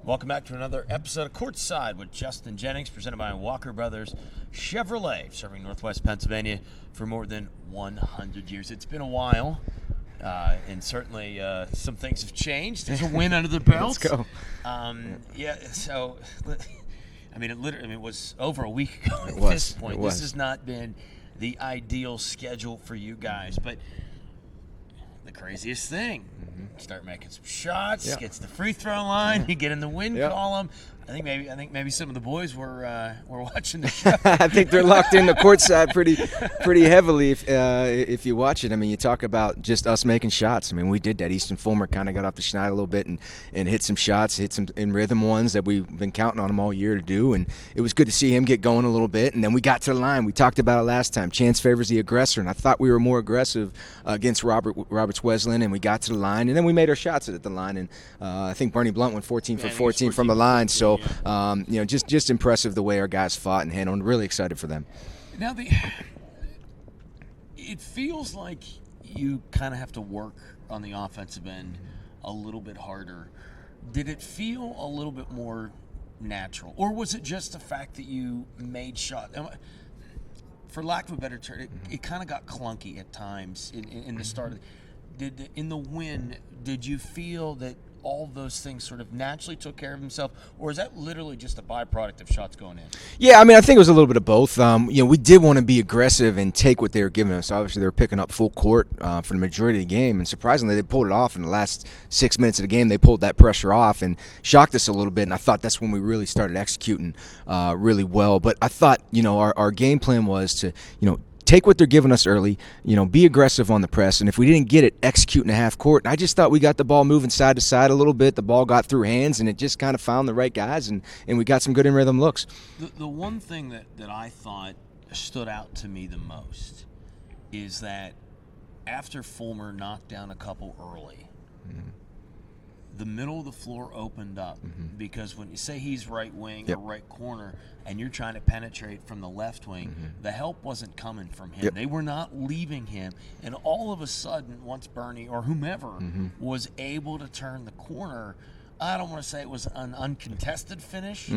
Welcome back to another episode of Courtside with Justin Jennings, presented by Walker Brothers Chevrolet, serving Northwest Pennsylvania for more than 100 years. It's been a while, and certainly some things have changed. There's a win under the belt. Let's go. So, I mean, it was over a week ago at this point. This has not been the ideal schedule for you guys, but the craziest thing, start making some shots, gets the free throw line, you get in the win column. I think maybe some of the boys were watching the show. I think they're locked in the courtside pretty heavily if you watch it. I mean, you talk about just us making shots. I mean, we did that. Easton Fulmer kind of got off the schneid a little bit and hit some shots, hit some in rhythm ones that we've been counting on him all year to do. And it was good to see him get going a little bit. And then we got to the line. We talked about it last time. Chance favors the aggressor, and I thought we were more aggressive against Roberts Wesleyan, and we got to the line. And then we made our shots at the line. And I think Bernie Blunt went 14 for 14 from the line. So, just impressive the way our guys fought and handled. Really excited for them. Now, it feels like you kind of have to work on the offensive end a little bit harder. Did it feel a little bit more natural, or was it just the fact that you made shots? For lack of a better term, it kind of got clunky at times in the start. In the win, did you feel that all those things sort of naturally took care of themselves, or is that literally just a byproduct of shots going in? Yeah, I mean, I think it was a little bit of both. We did want to be aggressive and take what they were giving us. Obviously, they were picking up full court for the majority of the game, and surprisingly, they pulled it off in the last 6 minutes of the game. They pulled that pressure off and shocked us a little bit, and I thought that's when we really started executing really well. But I thought, our game plan was to, take what they're giving us early, be aggressive on the press, and if we didn't get it, execute in a half court. And I just thought we got the ball moving side to side a little bit. The ball got through hands, and it just kind of found the right guys, and we got some good in-rhythm looks. The one thing that I thought stood out to me the most is that after Fulmer knocked down a couple early, the middle of the floor opened up, because when you say he's right wing or right corner and you're trying to penetrate from the left wing, the help wasn't coming from him. They were not leaving him. And all of a sudden, once Bernie or whomever was able to turn the corner, I don't want to say it was an uncontested finish,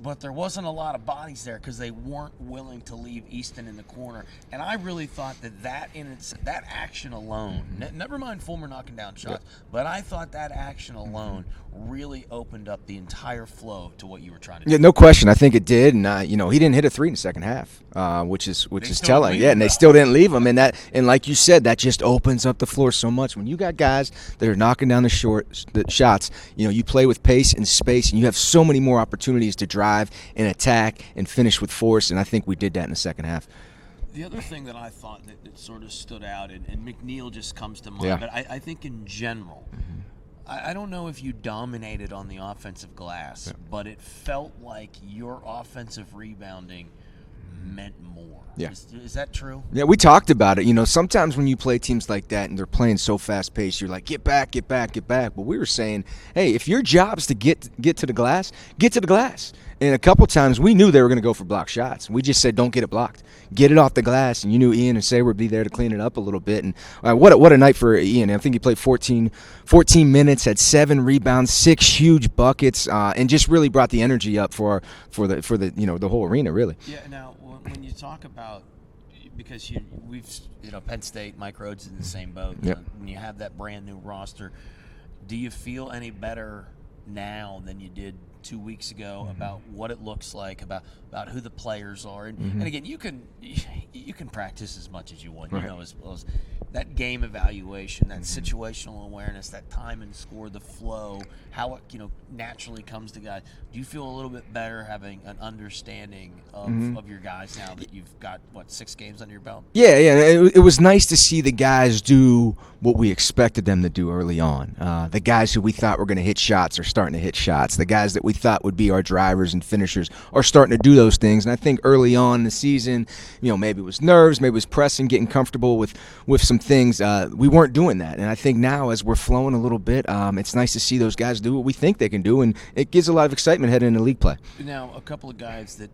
but there wasn't a lot of bodies there because they weren't willing to leave Easton in the corner. And I really thought that action alone, never mind Fulmer knocking down shots, but I thought that action alone really opened up the entire flow to what you were trying to do. Yeah, no question. I think it did. And he didn't hit a three in the second half, which is telling. Yeah, and they still didn't leave him. And like you said, that just opens up the floor so much. When you got guys that are knocking down the shots, you play with pace and space, and you have so many more opportunities to drive and attack and finish with force. And I think we did that in the second half. The other thing that I thought that sort of stood out, and McNeil just comes to mind, but I think in general, I don't know if you dominated on the offensive glass, but it felt like your offensive rebounding meant more. Yeah. Is that true? Yeah, we talked about it. Sometimes when you play teams like that and they're playing so fast-paced, you're like, get back, get back, get back. But we were saying, hey, if your job's to get to the glass, get to the glass. And a couple times we knew they were going to go for block shots. We just said, don't get it blocked. Get it off the glass. And you knew Ian and Say would be there to clean it up a little bit. And what a night for Ian. I think he played 14 minutes, had 7 rebounds, 6 huge buckets, and just really brought the energy up for the whole arena, really. Yeah. Now, when you talk about, because Penn State, Mike Rhodes is in the same boat. When you have that brand new roster, do you feel any better now than you did 2 weeks ago about what it looks like, about who the players are? And again, you can practice as much as you want, as well as that game evaluation, that situational awareness, that time and score, the flow, how it naturally comes to guys. Do you feel a little bit better having an understanding of your guys now that you've got 6 games under your belt? Yeah. It was nice to see the guys do what we expected them to do early on. The guys who we thought were going to hit shots are starting to hit shots. The guys that we thought would be our drivers and finishers are starting to do those things. And I think early on in the season, maybe it was nerves, maybe it was pressing, getting comfortable with some things. We weren't doing that. And I think now, as we're flowing a little bit, it's nice to see those guys do what we think they can do, and it gives a lot of excitement heading into league play. Now, a couple of guys that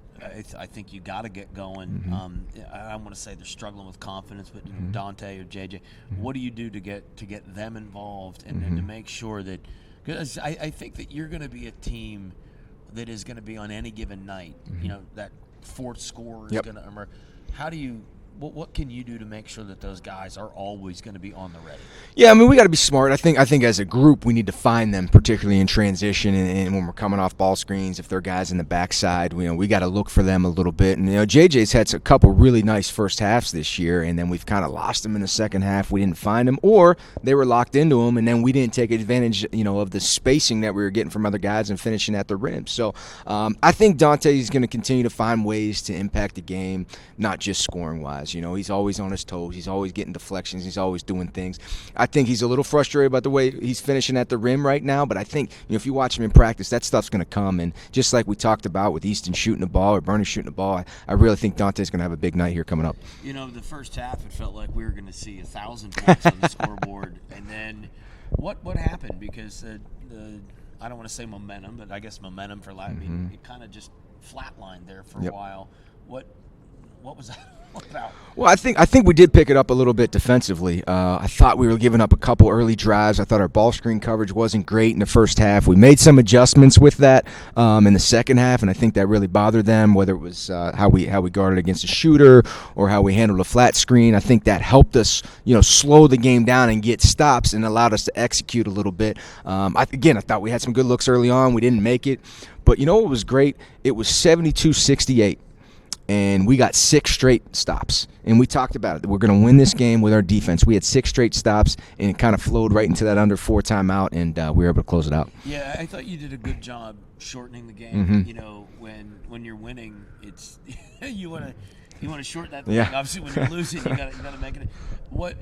I think you got to get going. I don't want to say they're struggling with confidence, but Dante or JJ, what do you do to get them involved and to make sure that, Because I think that you're going to be a team that is going to be on any given night. That fourth score is going to emerge. How do you? What can you do to make sure that those guys are always going to be on the ready? Yeah, I mean, we got to be smart. I think as a group, we need to find them, particularly in transition and when we're coming off ball screens. If they're guys in the backside, we got to look for them a little bit. And JJ's had a couple really nice first halves this year, and then we've kind of lost them in the second half. We didn't find them, or they were locked into them, and then we didn't take advantage, of the spacing that we were getting from other guys and finishing at the rim. So I think Dante's going to continue to find ways to impact the game, not just scoring wise. He's always on his toes. He's always getting deflections. He's always doing things. I think he's a little frustrated about the way he's finishing at the rim right now, but I think if you watch him in practice, that stuff's going to come. And just like we talked about with Easton shooting the ball or Bernie shooting the ball, I really think Dante's going to have a big night here coming up. The first half, it felt like we were going to see 1,000 points on the scoreboard. And then what happened? Because I don't want to say momentum, but I guess momentum for Latin, it kind of just flatlined there for a while. What was that? Well, I think we did pick it up a little bit defensively. I thought we were giving up a couple early drives. I thought our ball screen coverage wasn't great in the first half. We made some adjustments with that in the second half, and I think that really bothered them, whether it was how we guarded against a shooter or how we handled a flat screen. I think that helped us, slow the game down and get stops and allowed us to execute a little bit. I thought we had some good looks early on. We didn't make it. But what was great? It was 72-68. And we got 6 straight stops. And we talked about it. We're going to win this game with our defense. We had 6 straight stops, and it kind of flowed right into that under 4 timeout, and we were able to close it out. Yeah, I thought you did a good job shortening the game. When you're winning, it's you want to shorten that thing. Yeah. Obviously, when you're losing, you got to make it. What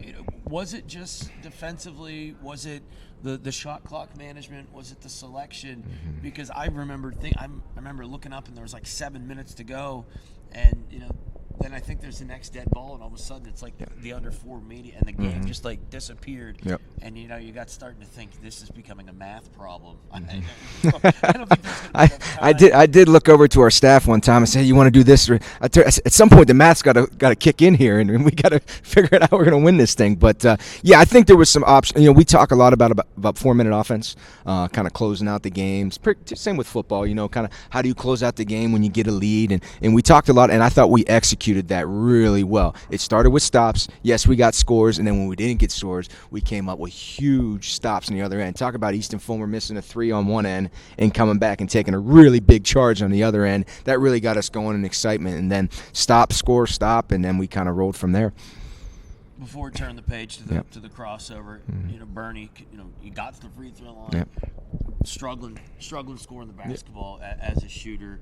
was it? Just defensively? Was it the shot clock management? Was it the selection? Because I remember I remember looking up, and there was like 7 minutes to go. And then I think there's the next dead ball, and all of a sudden it's like the under 4 media, and the game just like disappeared. Yep. And you got starting to think this is becoming a math problem. I don't think there's going to be I did look over to our staff one time and say, "Hey, you want to do this?" At some point, the math's got to kick in here, and we got to figure out how we're going to win this thing. But I think there was some options. We talk a lot about 4-minute offense, kind of closing out the games. Same with football. Kind of how do you close out the game when you get a lead, and we talked a lot, and I thought we executed that really well. It started with stops. Yes, we got scores, and then when we didn't get scores, we came up with huge stops on the other end. Talk about Easton Fulmer missing a 3 on one end and coming back and taking a really big charge on the other end. That really got us going in excitement. And then stop, score, stop, and then we kind of rolled from there. Before we turn the page to the crossover, Bernie, he got to the free throw line, struggling scoring the basketball as a shooter.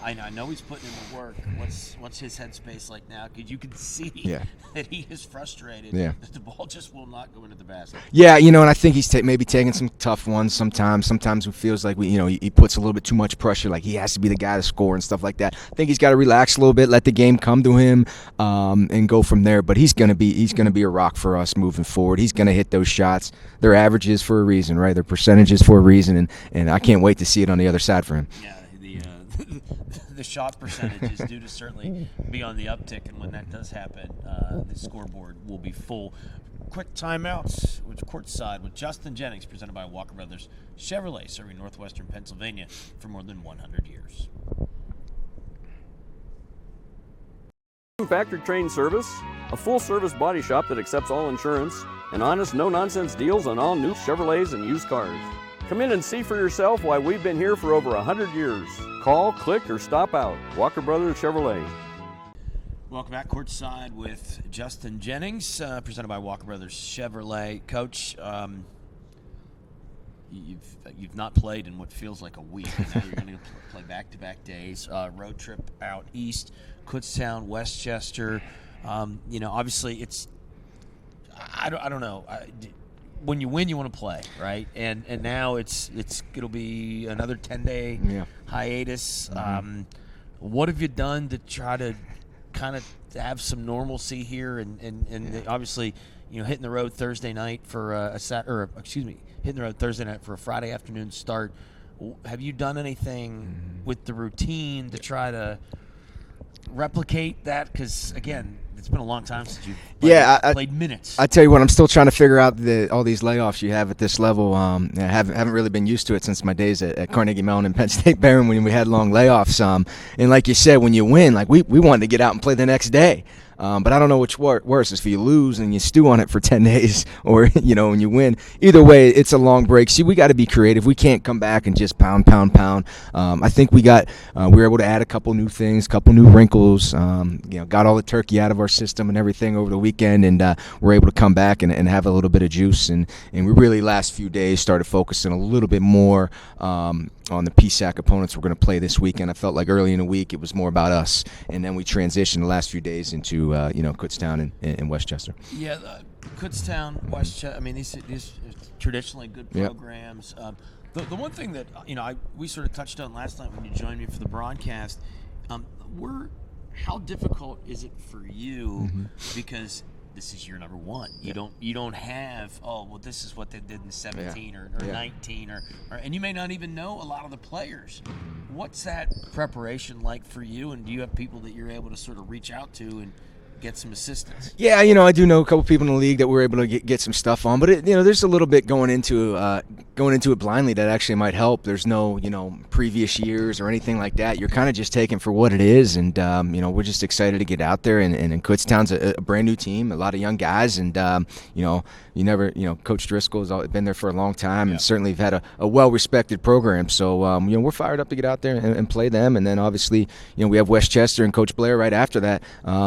I know he's putting in the work. What's his headspace like now? Because you can see that he is frustrated that the ball just will not go into the basket. Yeah, and I think he's maybe taking some tough ones sometimes. Sometimes it feels like he puts a little bit too much pressure, like he has to be the guy to score and stuff like that. I think he's got to relax a little bit, let the game come to him, and go from there. But he's gonna be a rock for us moving forward. He's gonna hit those shots. They're averages for a reason, right? They're percentages for a reason, and I can't wait to see it on the other side for him. Yeah. The shot percentage is due to certainly be on the uptick, and when that does happen, the scoreboard will be full. Quick timeouts with Courtside with Justin Jennings, presented by Walker Brothers Chevrolet, serving northwestern Pennsylvania for more than 100 years. Factory trained service, a full-service body shop that accepts all insurance, and honest, no-nonsense deals on all new Chevrolets and used cars. Come in and see for yourself why we've been here for over 100 years. Call, click, or stop out. Walker Brothers Chevrolet. Welcome back, Courtside with Justin Jennings, presented by Walker Brothers Chevrolet. Coach, you've not played in what feels like a week. Now you're going to play back-to-back days. Road trip out east, Kutztown, West Chester. Obviously it's I don't know. When you win, you want to play, right? And now it'll be another 10-day hiatus. What have you done to try to kind of have some normalcy here? And obviously, hitting the road Thursday night for hitting the road Thursday night for a Friday afternoon start. Have you done anything with the routine to try to replicate that? Because again, it's been a long time since you've played minutes. I tell you what, I'm still trying to figure out all these layoffs you have at this level. I haven't really been used to it since my days at Carnegie Mellon and Penn State Barron when we had long layoffs. And like you said, when you win, like we wanted to get out and play the next day. But I don't know which worse is, if you lose and you stew on it for 10 days or, when you win. Either way, it's a long break. See, we got to be creative. We can't come back and just pound. I think we were able to add a couple new things, couple new wrinkles, got all the turkey out of our system and everything over the weekend, and we're able to come back and have a little bit of juice. And we really, last few days, started focusing a little bit more on the PSAC opponents we're going to play this weekend. I felt like early in the week it was more about us, and then we transitioned the last few days into Kutztown and West Chester. Yeah, Kutztown, West Chester. I mean, these are traditionally good programs. Yep. The one thing that we sort of touched on last night when you joined me for the broadcast, how difficult is it for you? Mm-hmm. Because this is year number one. You don't have, this is what they did in 17 or 19 or and you may not even know a lot of the players. What's that preparation like for you, and do you have people that you're able to sort of reach out to and get some assistance? Yeah, I do know a couple people in the league that we're able to get some stuff on, but there's a little bit going into it blindly that actually might help. There's no previous years or anything like that. You're kind of just taking for what it is, and we're just excited to get out there. And Kutztown's a brand new team, a lot of young guys, and Coach Driscoll's been there for a long time, and certainly have had a well-respected program. So we're fired up to get out there and play them. And then obviously we have West Chester and Coach Blair right after that.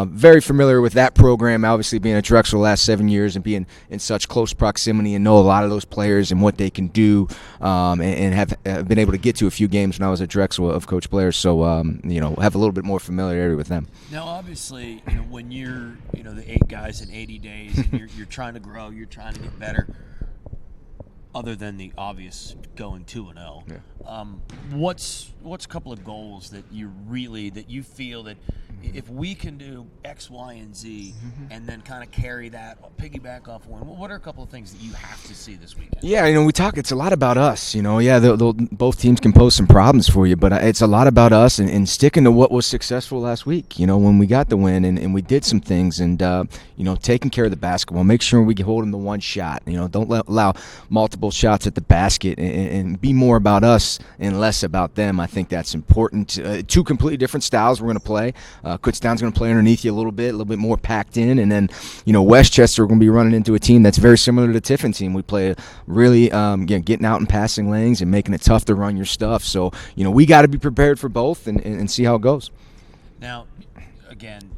Very familiar with that program, obviously being at Drexel the last 7 years and being in such close proximity, and know a lot of those players and what they can do, and have been able to get to a few games when I was at Drexel of Coach Blair. So have a little bit more familiarity with them. Now, obviously, when you're the 8 guys in 80 days, and you're trying to grow, you're trying to get better. Other than the obvious going 2-0, what's a couple of goals that you feel that if we can do X, Y, and Z, and then kind of carry that, piggyback off one, what are a couple of things that you have to see this weekend? Yeah, we talk. It's a lot about us. Both teams can pose some problems for you, but it's a lot about us and sticking to what was successful last week. When we got the win and we did some things, and taking care of the basketball, make sure we hold them to one shot. Don't allow multiple shots at the basket, and be more about us and less about them. I think that's important. 2 completely different styles we're going to play. Kutztown's going to play underneath you a little bit more packed in, and then West Chester we're going to be running into a team that's very similar to the Tiffin team. We play really getting out and passing lanes and making it tough to run your stuff. So we got to be prepared for both and see how it goes. Now, again,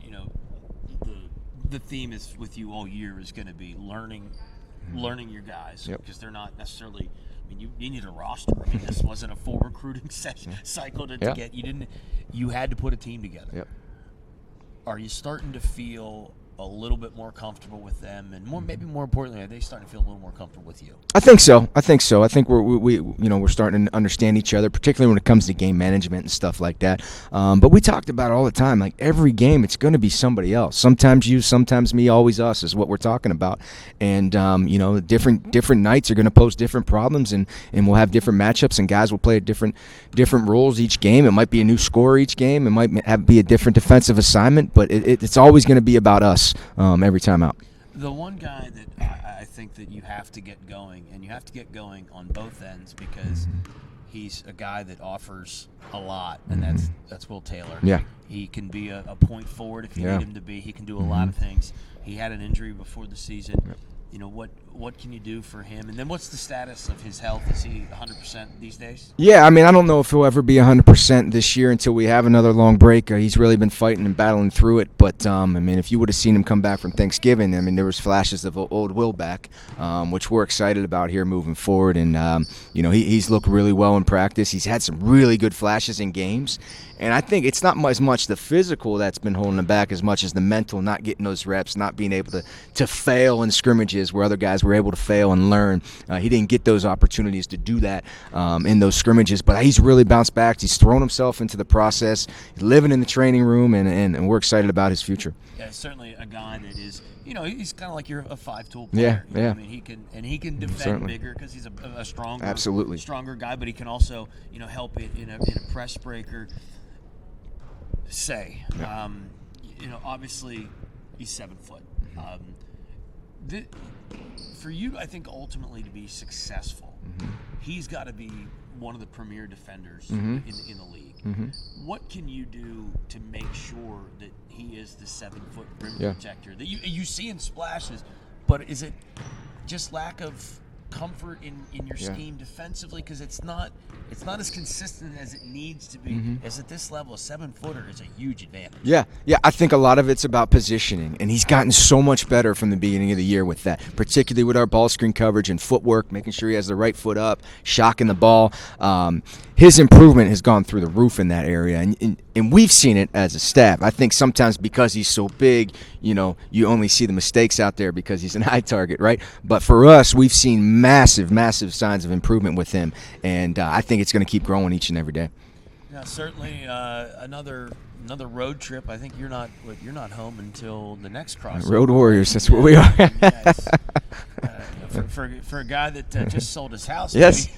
the theme is with you all year is going to be learning your guys, because they're not necessarily. I mean, you need a roster. I mean, this wasn't a full recruiting cycle to get. You had to put a team together. Yep. Are you starting to feel a little bit more comfortable with them, and maybe more importantly, are they starting to feel a little more comfortable with you? I think so. I think we're starting to understand each other, particularly when it comes to game management and stuff like that. But we talked about it all the time. Like, every game, it's going to be somebody else. Sometimes you, sometimes me, always us is what we're talking about. And different nights are going to pose different problems, and we'll have different matchups, and guys will play different roles each game. It might be a new scorer each game. It might be a different defensive assignment, but it's always going to be about us. Every time out. The one guy that I think that you have to get going, and you have to get going on both ends, because he's a guy that offers a lot, and that's Will Taylor. Yeah. He can be a point forward if you need him to be. He can do a lot of things. He had an injury before the season. Yep. What can you do for him? And then what's the status of his health? Is he 100% these days? Yeah, I mean, I don't know if he'll ever be 100% this year until we have another long break. He's really been fighting and battling through it. But, I mean, if you would have seen him come back from Thanksgiving, I mean, there was flashes of old Will back, which we're excited about here moving forward. And, he's looked really well in practice. He's had some really good flashes in games. And I think it's not as much the physical that's been holding him back as much as the mental, not getting those reps, not being able to fail in scrimmages where other guys were able to fail and learn. He didn't get those opportunities to do that in those scrimmages, but he's really bounced back. He's thrown himself into the process. He's living in the training room, and we're excited about his future. Yeah, certainly a guy that is, he's kind of like a 5-tool player. Yeah. I mean, he can defend bigger because he's a stronger guy, but he can also, help it in a press breaker. Obviously, He's 7 foot. For you, I think, ultimately to be successful, he's got to be one of the premier defenders in the league. What can you do to make sure that he is the 7 foot rim protector that you see in splashes? But is it just lack of comfort in your scheme defensively, because it's not as consistent as it needs to be? As at this level, a 7-footer is a huge advantage. Yeah, I think a lot of it's about positioning, and he's gotten so much better from the beginning of the year with that, particularly with our ball screen coverage and footwork, making sure he has the right foot up, shocking the ball. His improvement has gone through the roof in that area, and we've seen it as a staff. I think sometimes because he's so big, you only see the mistakes out there because he's an eye target, right? But for us, we've seen massive signs of improvement with him, and I think it's going to keep growing each and every day. Yeah, certainly another road trip. I think you're not home until the next crossover. Road Warriors, that's what we are. For a guy that just sold his house. Yes.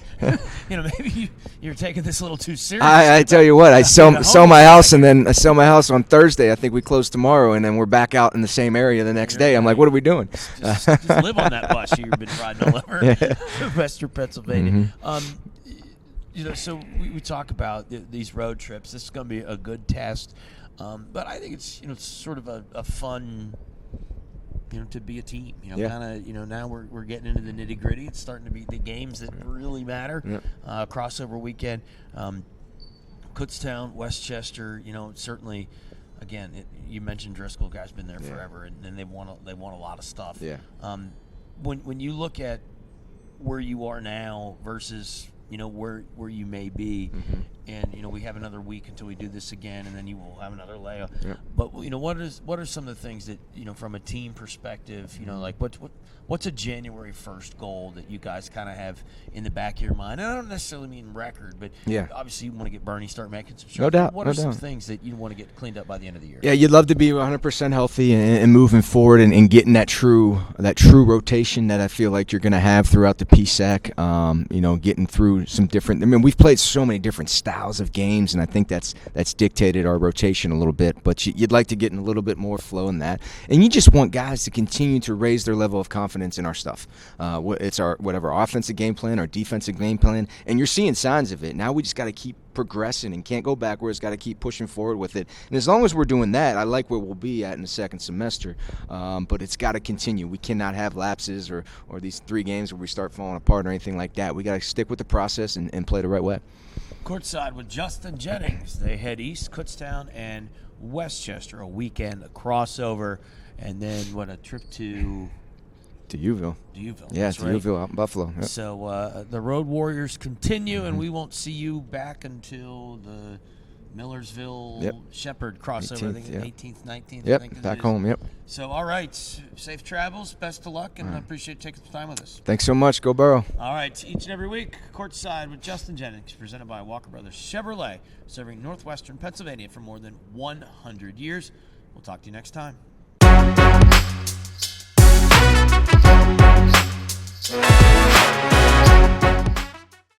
Maybe you're taking this a little too seriously. I tell you what, I sell my house, and then I sell my house on Thursday. I think we close tomorrow, and then we're back out in the same area the next day. I'm like, what are we doing? Just live on that bus you've been riding all over Western Pennsylvania. So we talk about these road trips. This is going to be a good test, but I think it's sort of a fun. To be a team, now we're getting into the nitty gritty. It's starting to be the games that really matter. Crossover weekend, Kutztown, West Chester. Certainly, again, you mentioned Driscoll. Guy's been there forever, and they won a lot of stuff. Yeah. When you look at where you are now versus where you may be, and we have another week until we do this again, and then you will have another layoff. But what are some of the things that from a team perspective, like what's a January 1st goal that you guys kind of have in the back of your mind? And I don't necessarily mean record, but obviously you want to get Bernie start making some shots. No doubt. What are some things that you want to get cleaned up by the end of the year? Yeah, you'd love to be 100% healthy and moving forward and getting that true rotation that I feel like you're going to have throughout the PSAC. Getting through some different. We've played so many different styles of games, and I think that's dictated our rotation a little bit. But you'd like to get in a little bit more flow in that, and you just want guys to continue to raise their level of confidence in our stuff. It's our whatever offensive game plan, our defensive game plan, and you're seeing signs of it. Now we just got to keep progressing and can't go backwards. Got to keep pushing forward with it. And as long as we're doing that, I like where we'll be at in the second semester. But it's got to continue. We cannot have lapses or these 3 games where we start falling apart or anything like that. We got to stick with the process and play the right way. Courtside with Justin Jennings. They head east, Kutztown and West Chester, a weekend, a crossover, and then a trip to Uville. Yeah, to Uville out in Buffalo. Yep. So the Road Warriors continue, and we won't see you back until the Millersville Shepherd crossover. 18th, 19th. Yep, I think back home. Yep. So, all right, safe travels, best of luck, and I appreciate you taking some time with us. Thanks so much. Go Burrow. All right, each and every week, Courtside with Justin Jennings, presented by Walker Brothers Chevrolet, serving northwestern Pennsylvania for more than 100 years. We'll talk to you next time.